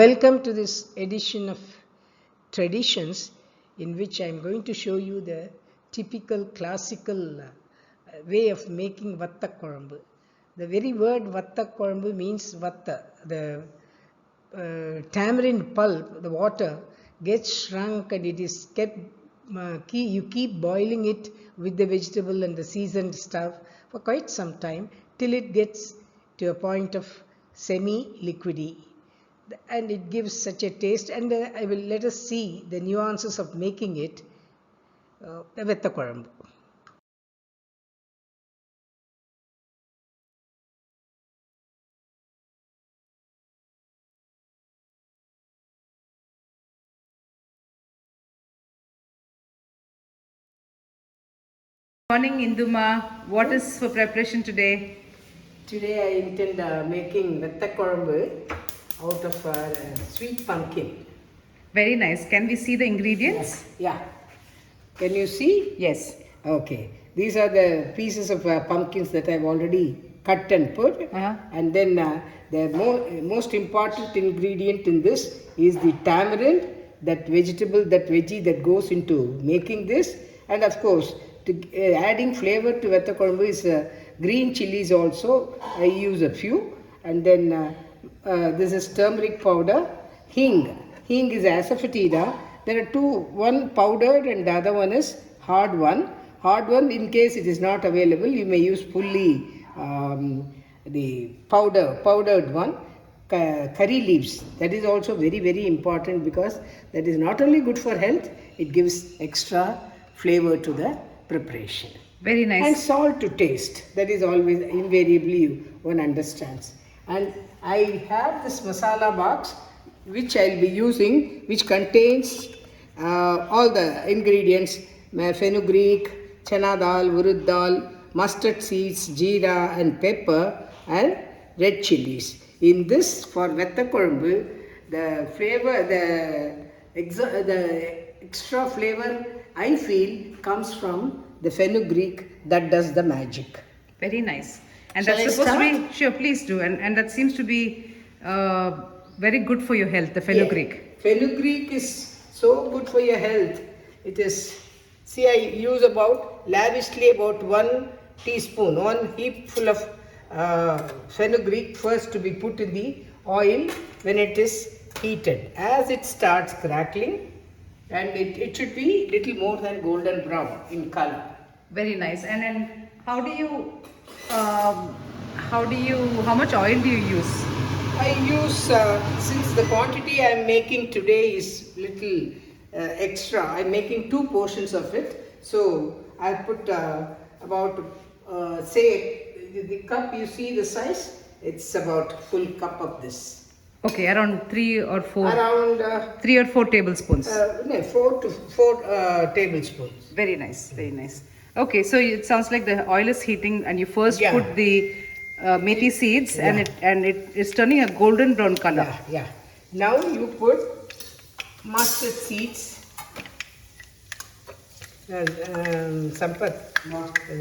Welcome to this edition of Traditions, in which I am going to show you the typical classical way of making vatta korambu. The very word vatta korambu means vatta. The tamarind pulp, the water, gets shrunk and it is kept, you keep boiling it with the vegetable and the seasoned stuff for quite some time till it gets to a point of semi-liquidy, and it gives such a taste. And I will let us see the nuances of making it vetta korambu. Morning, Induma. What is for preparation today? Today I intend making vetta korambu out of sweet pumpkin. Very nice. Can we see the ingredients? Yeah. Can you see? Yes. Okay. These are the pieces of pumpkins that I've already cut and put. And then the most important ingredient in this is the tamarind, that vegetable, that veggie that goes into making this. And of course, adding flavor to vetta korambu is green chilies also. I use a few. And then this is turmeric powder, hing. Hing is asafoetida. There are two, one powdered and the other one is hard one. Hard one, in case it is not available, you may use fully the powdered one. Curry leaves, that is also very, very important, because that is not only good for health, it gives extra flavor to the preparation. Very nice. And salt to taste, that is always invariably one understands. And I have this masala box which I will be using, which contains all the ingredients: fenugreek, chana dal, urud dal, mustard seeds, jeera and pepper, and red chilies. In this, for vetta korambu, the flavor, the extra flavor I feel comes from the fenugreek that does the magic. Very nice. And Shall that's I supposed to start? be, sure, please do. And that seems to be very good for your health, the fenugreek. Yeah. Fenugreek is so good for your health. It is, see, I use lavishly about 1 teaspoon, 1 heap full of fenugreek first to be put in the oil when it is heated. As it starts crackling, and it should be little more than golden brown in color. Very nice. And then how much oil do you use? I use, since the quantity I am making today is little extra, I am making 2 portions of it. So I put about, say, the cup, you see the size, it's about full cup of this. Okay, around 3 or 4. Around 3 or 4 tablespoons. no, 4 tablespoons. Very nice, very nice. Okay, so it sounds like the oil is heating, and you first put the methi seeds, and it is turning a golden brown color. Yeah. Now you put mustard seeds. Sampath,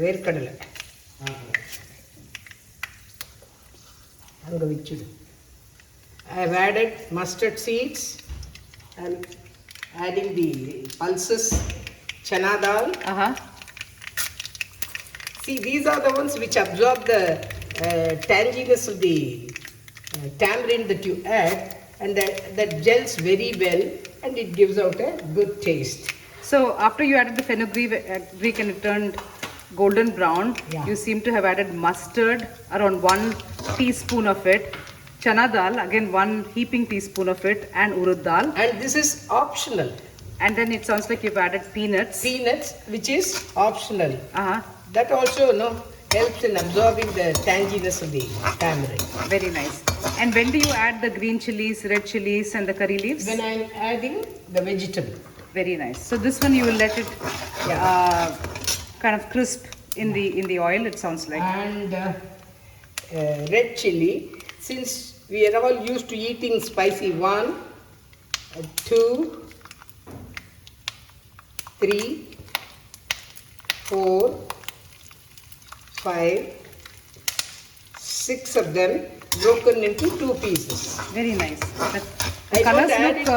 velkadala. Anga vichudu. I have added mustard seeds. I am adding the pulses, chana dal. See, these are the ones which absorb the tanginess of the tamarind that you add, and that gels very well, and it gives out a good taste. So after you added the fenugreek and it turned golden brown, you seem to have added mustard, around 1 teaspoon of it, chana dal, again 1 heaping teaspoon of it, and urud dal. And this is optional. And then it sounds like you've added peanuts. Peanuts, which is optional. That also helps in absorbing the tanginess of the tamarind. Very nice. And when do you add the green chilies, red chilies, and the curry leaves? When I am adding the vegetable. Very nice. So this one you will let it kind of crisp in the oil, it sounds like. And red chili, since we are all used to eating spicy, 1, 2, 3, 4, 5, 6 of them broken into 2 pieces. Very nice. The I colors don't add look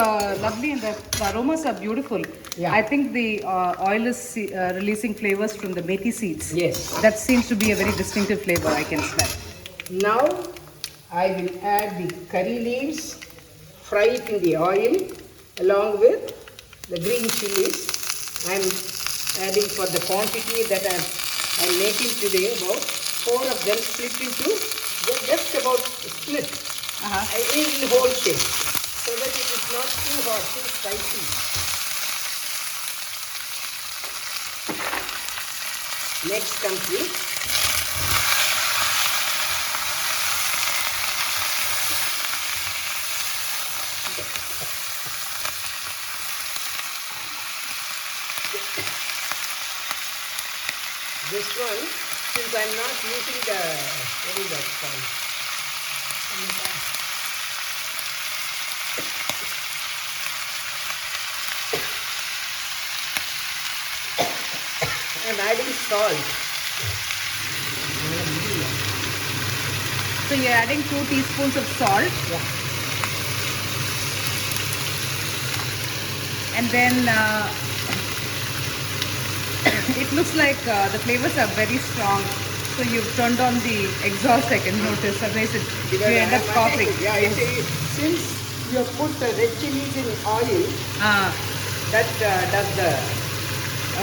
lovely and the aromas are beautiful. Yeah. I think the oil is releasing flavors from the methi seeds. Yes. That seems to be a very distinctive flavor I can smell. Now I will add the curry leaves, fry it in the oil along with the green chilies. I am adding for the quantity that I am making today, about 4 of them split into just about split in whole shape, so that it is not too hot, too spicy. Next comes the this one, since I am not using the, what is that called? I am adding salt. So you're adding 2 teaspoons of salt. Yeah. And then it looks like the flavors are very strong. So you've turned on the exhaust, I can notice. Otherwise, you end up coughing. Yeah, since you have put the red chilies in oil, that does the...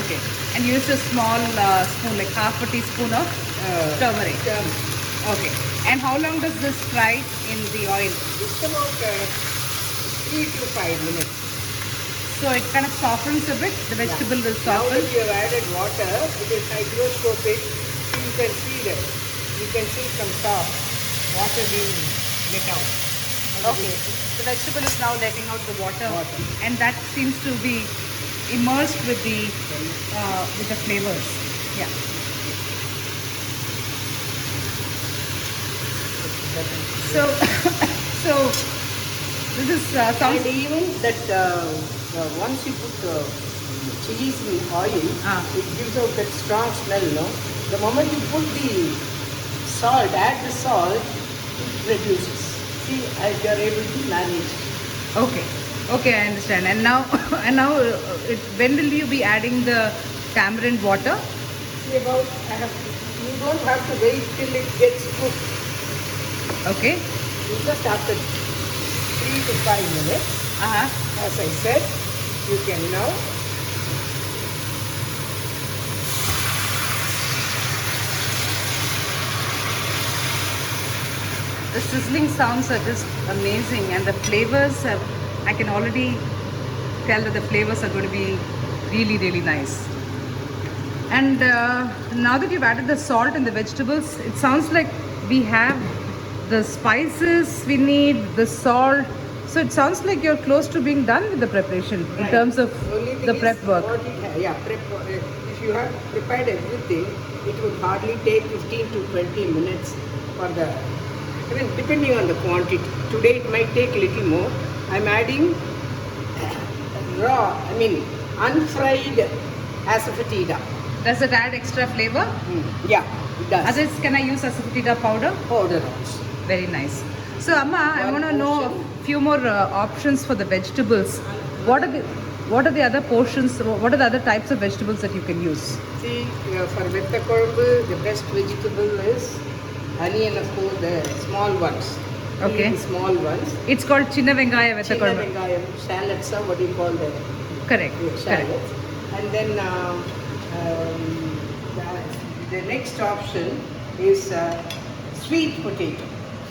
Okay. And use a small spoon, like half a teaspoon of turmeric. Okay. And how long does this fry in the oil? Just about 3 to 5 minutes. So it kind of softens a bit, the vegetable will Now soften. that you have added water, it is hygroscopic. You can see that. You can see some soft water being let out. Okay. The vegetable is now letting out the water. And that seems to be immersed with the flavors. Yeah. So, so this is sounds. And even that once you put chilies in oil, it gives out that strong smell, no? The moment you put the salt, add the salt, it reduces. See, you are able to manage. Okay. Okay, I understand. And now, when will you be adding the tamarind water? See, about you don't have to wait till it gets cooked. Okay. You just after 3 to 5 minutes, as I said, you can now the sizzling sounds are just amazing, and the flavors have, I can already tell that the flavors are going to be really, really nice. And now that you've added the salt and the vegetables, it sounds like we have the spices we need, the salt. So it sounds like you're close to being done with the preparation in terms of the prep work. If you have prepared everything, it would hardly take 15 to 20 minutes for the, depending on the quantity. Today it might take a little more. I'm adding unfried asafoetida. Does it add extra flavor? Yeah, it does. Others, can I use asafoetida powder? Powder also. Very nice. So Amma, I want to know a few more options for the vegetables. What are the other portions? What are the other types of vegetables that you can use? See, for vetta kolbu, the best vegetable is onion, of course, the small ones. Okay. The small ones. It's called chinna vengaya vetta Chinna kolbu. vengayam, shallots are what you call them. Correct. Shallots. And then the next option is sweet potato.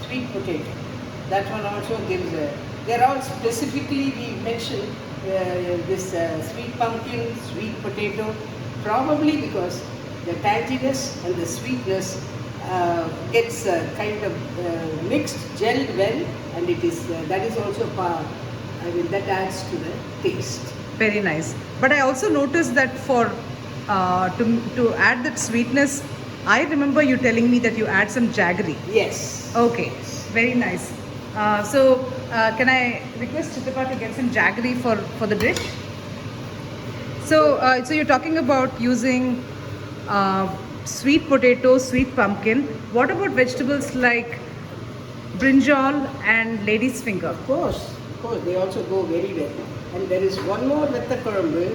Sweet potato. That one also gives a... They're all specifically, we mentioned this sweet pumpkin, sweet potato, probably because the tanginess and the sweetness gets kind of mixed, gelled well, and it is that is also that adds to the taste. Very nice. But I also noticed that for to add that sweetness, I remember you telling me that you add some jaggery. Yes. Okay. Very nice. So can I request Chitapa to get some jaggery for the dish? So so you're talking about using sweet potato, sweet pumpkin. What about vegetables like brinjal and lady's finger? Of course. course, they also go very well. And there is one more vettakurambu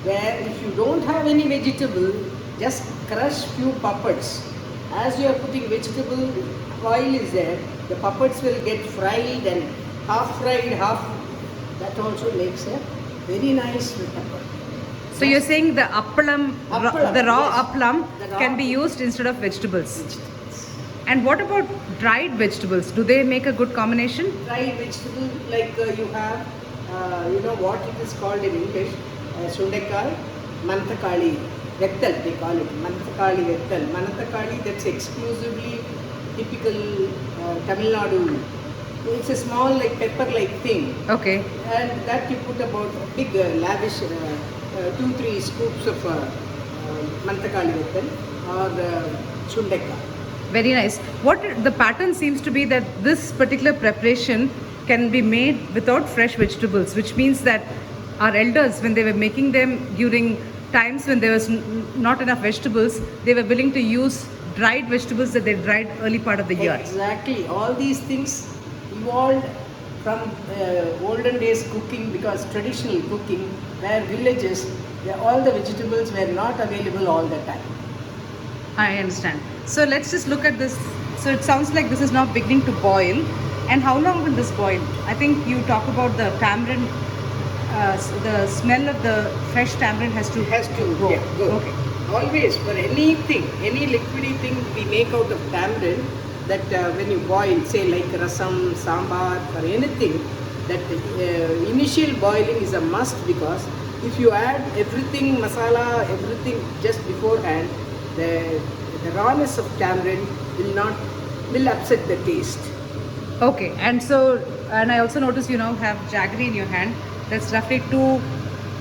where if you don't have any vegetable, just crush few puppets. As you are putting vegetable, oil is there, the puppets will get fried and half fried, half. That also makes a very nice vettakkurambu. So you're saying the appalam, Appalam, the raw yes. appalam The raw can be used instead of vegetables. Vegetables. And what about dried vegetables? Do they make a good combination? Dried vegetable like you have, you know what it is called in English, sundekai, manthakali, vettal they call it, manthakali vettal. Manthakali, that's exclusively typical Tamil Nadu. It's a small like pepper like thing, Okay. and that you put about a big lavish 2-3 scoops of manthakali vettal or sundekai. Very nice. What the pattern seems to be that this particular preparation can be made without fresh vegetables, which means that our elders, when they were making them during times when there was not enough vegetables, they were willing to use dried vegetables that they dried early part of the year. Exactly. All these things evolved from olden days cooking, because traditional cooking, where villages, all the vegetables were not available all the time. I understand. So let's just look at this. So it sounds like this is now beginning to boil. And how long will this boil? I think you talk about the tamarind, the smell of the fresh tamarind has to It has to go. yeah, go. Okay. Always, for anything, any liquidy thing we make out of tamarind, that when you boil, say like rasam, sambar, or anything, that initial boiling is a must, because if you add everything, masala, everything just beforehand, the rawness of tamarind will upset the taste. Okay. And so, and I also notice you now have jaggery in your hand. That's roughly 2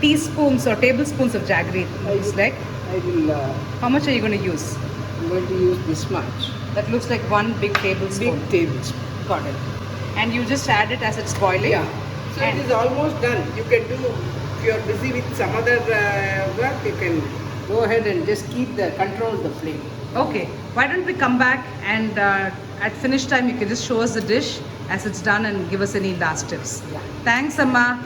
teaspoons or tablespoons of jaggery. It looks like. I will. How much are you going to use? I'm going to use this much. That looks like 1 big tablespoon. Big tablespoon. Got it. And you just add it as it's boiling. Yeah. So And- it is almost done. You can do, if you are busy with some other work, you can go ahead and just control the flame. Okay, why don't we come back and at finish time you can just show us the dish as it's done and give us any last tips. Yeah. Thanks, Amma.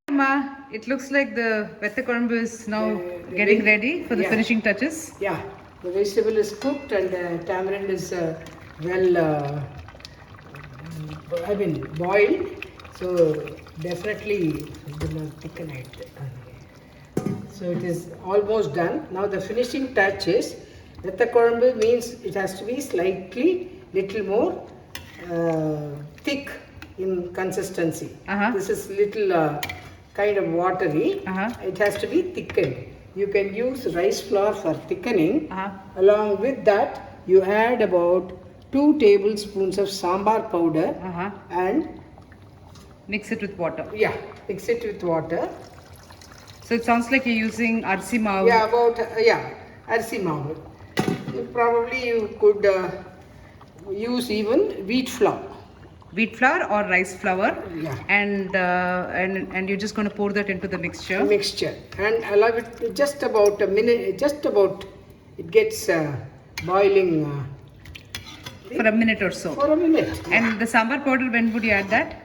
Amma, it looks like the vettakurambu is now The getting veg- ready for the yeah. finishing touches. Yeah, the vegetable is cooked and the tamarind is boiled. So definitely gonna thicken it. So it is almost done. Now the finishing touch is, vettakurambu means it has to be slightly little more thick in consistency. Uh-huh. This is little kind of watery. Uh-huh. It has to be thickened. You can use rice flour for thickening. Uh-huh. Along with that, you add about 2 tablespoons of sambar powder Uh-huh. and Mix it with water. mix it with water. So it sounds like you're using arsi maav. Yeah, about arsi maavu. Probably you could use even wheat flour. Wheat flour or rice flour. Yeah. And you're just going to pour that into the mixture. Mixture and allow it just about a minute. Just about it gets boiling For a minute or so. for a minute. And the sambar powder, when would you add that?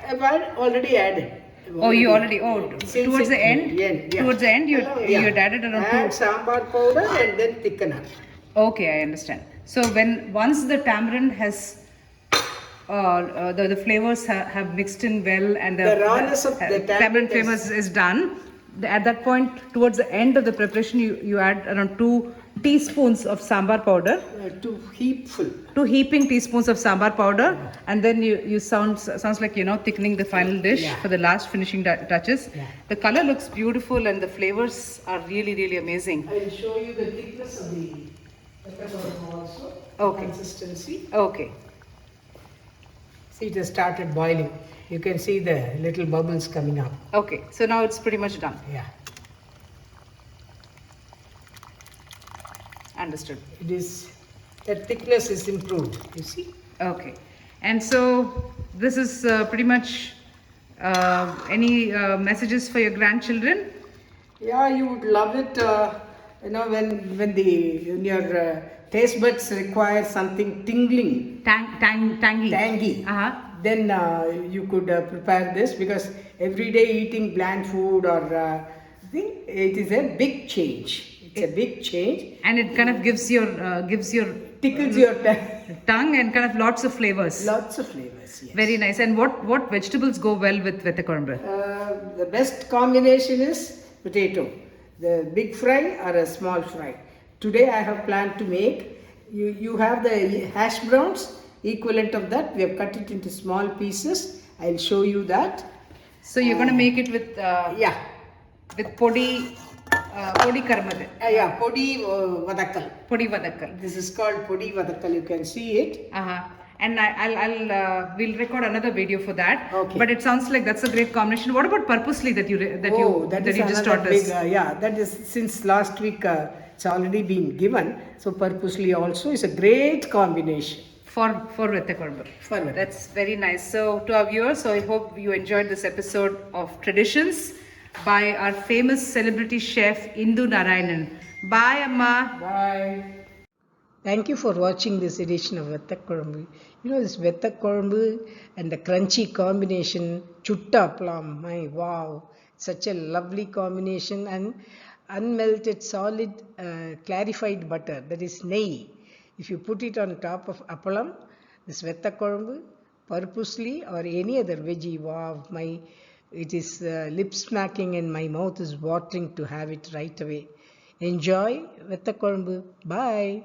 I've already added. Oh, you already, Since towards the end? Yeah. Towards the end, you Yeah. had added around Add sambar powder and then thickener. Okay, I understand. So once the tamarind has, the flavors have mixed in well and The rawness of the tamarind flavors is done, at that point, towards the end of the preparation, you add around 2 teaspoons of sambar powder. 2 heapful. 2 heaping teaspoons of sambar powder, and then you sounds like thickening the final dish Yeah. for the last finishing touches. Yeah. The color looks beautiful and the flavors are really, really amazing. I will show you the thickness of the vettakurambu also. Okay. Consistency. Okay. See, it has started boiling. You can see the little bubbles coming up. Okay, so now it's pretty much done. Yeah. Understood. It is, that thickness is improved, you see. Okay. And so this is pretty much any messages for your grandchildren? Yeah, you would love it, when your taste buds require something tingling, Tangy. tangy, then you could prepare this, because every day eating bland food or thing, it is a big change. It's a big change. And it kind of gives your Tickles your tongue and kind of lots of flavors. Lots of flavors. Yes. Very nice. And what vegetables go well with vettakorumbu? The best combination is potato, the big fry or a small fry. Today I have planned to make, you have the hash browns, equivalent of that. We have cut it into small pieces. I'll show you that. So you're going to make it with with podi karmade. Yeah, podi vadakal. Podi vadakal. This is called podi vadakal. You can see it. And we'll record another video for that. Okay. But it sounds like that's a great combination. What about purposely that you just taught us? That is since last week. It's already been given. So purposely also is a great combination. For vettakorumbu. That's very nice. So to our viewers, so I hope you enjoyed this episode of Traditions by our famous celebrity chef Indu Narayanan. Bye, Amma. Bye. Thank you for watching this edition of Vettakorumbu. You know, this Vettakorumbu and the crunchy combination, chutta plum, my wow, such a lovely combination, and unmelted solid clarified butter, that is nehi. If you put it on top of appalam, this Vettakorumbu, purposely or any other veggie, wow, it is lip smacking and my mouth is watering to have it right away. Enjoy Vettakorumbu. Bye.